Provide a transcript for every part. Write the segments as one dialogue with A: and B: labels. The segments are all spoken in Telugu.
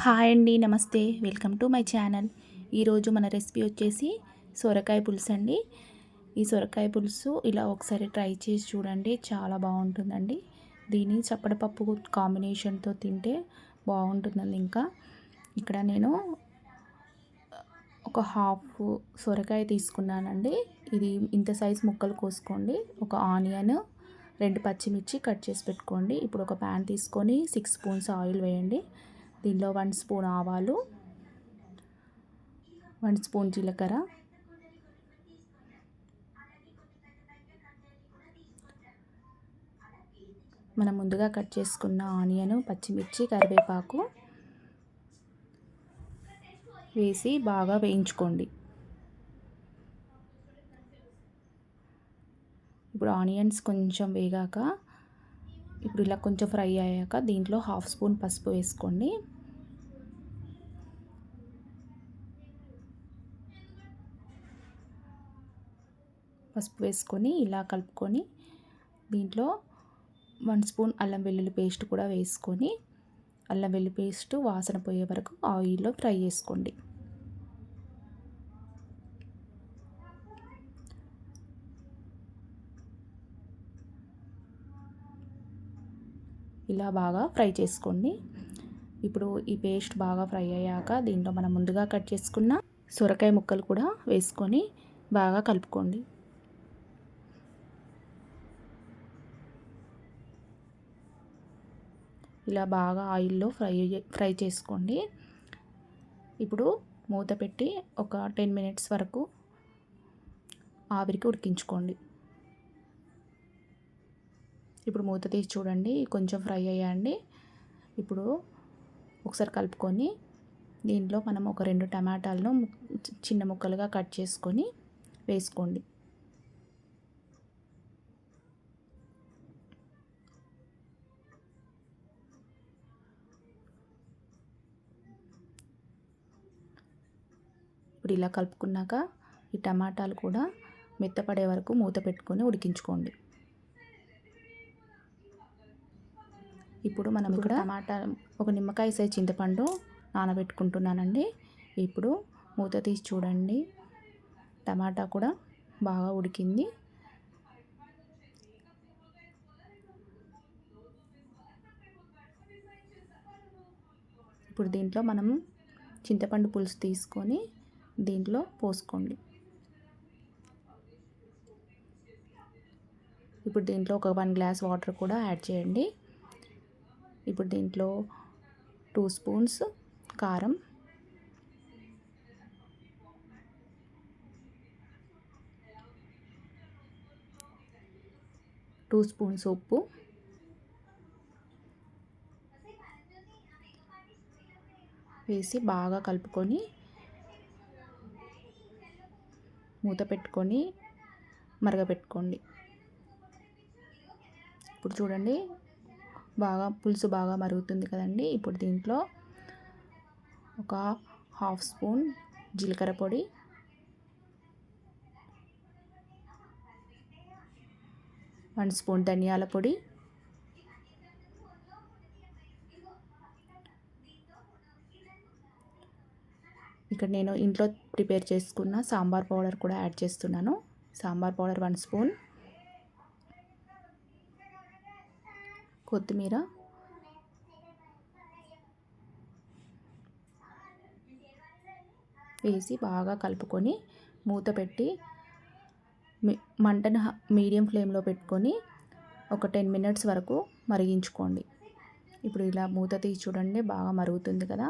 A: హాయ్ అండి, నమస్తే. Welcome to my channel. ఈరోజు మన రెసిపీ వచ్చేసి సొరకాయ పులుసు అండి. ఈ సొరకాయ పులుసు ఇలా ఒకసారి ట్రై చేసి చూడండి, చాలా బాగుంటుందండి. దీన్ని చప్పడపప్పు కాంబినేషన్తో తింటే బాగుంటుందండి. ఇంకా ఇక్కడ నేను ఒక హాఫ్ సొరకాయ తీసుకున్నానండి. ఇది ఇంత సైజ్ ముక్కలు కోసుకోండి. ఒక ఆనియన్, 2 పచ్చిమిర్చి కట్ చేసి పెట్టుకోండి. ఇప్పుడు ఒక ప్యాన్ తీసుకొని 6 స్పూన్స్ ఆయిల్ వేయండి. దీనిలో 1 స్పూన్ ఆవాలు, 1 స్పూన్ జీలకర్ర, మనం ముందుగా కట్ చేసుకున్న ఆనియన్, పచ్చిమిర్చి, కరివేపాకు వేసి బాగా వేయించుకోండి. ఇప్పుడు ఆనియన్స్ కొంచెం వేగాక, ఇప్పుడు ఇలా కొంచెం ఫ్రై అయ్యాక దీంట్లో 1/2 స్పూన్ పసుపు వేసుకోండి. పసుపు వేసుకొని ఇలా కలుపుకొని దీంట్లో 1 స్పూన్ అల్లం వెల్లుల్లి పేస్ట్ కూడా వేసుకొని, అల్లం వెల్లుల్లి పేస్ట్ వాసన పోయే వరకు ఆయిల్లో ఫ్రై చేసుకోండి. ఇలా బాగా ఫ్రై చేసుకోండి. ఇప్పుడు ఈ పేస్ట్ బాగా ఫ్రై అయ్యాక దీంట్లో మనం ముందుగా కట్ చేసుకున్న సొరకాయ ముక్కలు కూడా వేసుకొని బాగా కలుపుకోండి. ఇలా బాగా ఆయిల్లో ఫ్రై చేసుకోండి. ఇప్పుడు మూత పెట్టి ఒక 10 మినిట్స్ వరకు ఆవిరికి ఉడికించుకోండి. ఇప్పుడు మూత తీసి చూడండి, కొంచెం ఫ్రై అయ్యాయండి. ఇప్పుడు ఒకసారి కలుపుకొని దీంట్లో మనం ఒక 2 టమాటాలను చిన్న ముక్కలుగా కట్ చేసుకొని వేసుకోండి. ఇప్పుడు ఇలా కలుపుకున్నాక ఈ టమాటాలు కూడా మెత్తపడే వరకు మూత పెట్టుకొని ఉడికించుకోండి. ఇప్పుడు మనం ఇక్కడ టమాటా ఒక నిమ్మకాయ సైజ్ చింతపండు నానబెట్టుకుంటున్నానండి. ఇప్పుడు మూత తీసి చూడండి, టమాటా కూడా బాగా ఉడికింది. ఇప్పుడు దీంట్లో మనం చింతపండు పులుసు తీసుకొని దీంట్లో పోసుకోండి. ఇప్పుడు దీంట్లో ఒక 1 గ్లాస్ వాటర్ కూడా యాడ్ చేయండి. ఇప్పుడు దీంట్లో 2 స్పూన్స్ కారం, 2 స్పూన్స్ ఉప్పు, వేసి బాగా కలుపుకొని మూత పెట్టుకొని మరగపెట్టుకోండి. ఇప్పుడు చూడండి, పులుసు బాగా మరుగుతుంది కదండి. ఇప్పుడు దీంట్లో ఒక 1/2 స్పూన్ జీలకర్ర పొడి, 1 స్పూన్ ధనియాల పొడి, ఇక్కడ నేను ఇంట్లో ప్రిపేర్ చేసుకున్న సాంబార్ పౌడర్ కూడా యాడ్ చేస్తున్నాను. సాంబార్ పౌడర్ 1 స్పూన్, కొత్తిమీర, వేసి బాగా కలుపుకొని మూత పెట్టి మంటను మీడియం ఫ్లేమ్లో పెట్టుకొని ఒక 10 మినిట్స్ వరకు మరిగించుకోండి. ఇప్పుడు ఇలా మూత తీసి చూడండి, బాగా మరుగుతుంది కదా.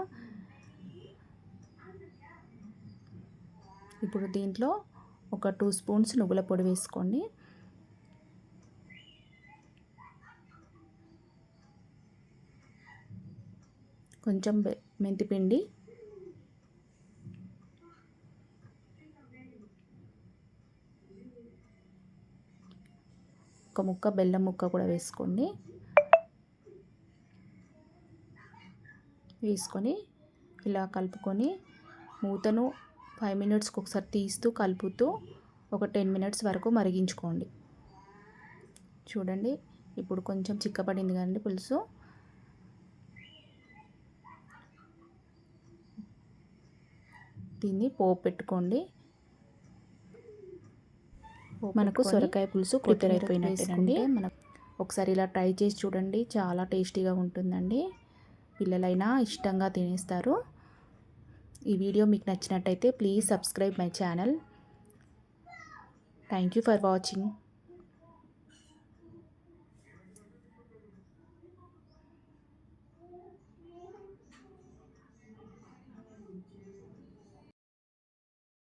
A: ఇప్పుడు దీంట్లో ఒక 2 స్పూన్స్ నువ్వుల పొడి వేసుకోండి. కొంచెం మెంతిపిండి, ఒక ముక్క బెల్లం ముక్క కూడా వేసుకోండి. వేసుకొని ఇలా కలుపుకొని మూతను 5 మినిట్స్కి ఒకసారి తీస్తూ కలుపుతూ ఒక 10 మినిట్స్ వరకు మరిగించుకోండి. చూడండి, ఇప్పుడు కొంచెం చిక్కబడింది కదండి పులుసు. దీన్ని పోపు పెట్టుకోండి. మనకు సొరకాయ పులుసు ప్రిపేర్ అయిపోయినట్టేనండి. ఒకసారి ఇలా ట్రై చేసి చూడండి, చాలా టేస్టీగా ఉంటుందండి. పిల్లలైనా ఇష్టంగా తినేస్తారు. ఈ వీడియో మీకు నచ్చినట్టయితే please subscribe my channel. Thank you for watching.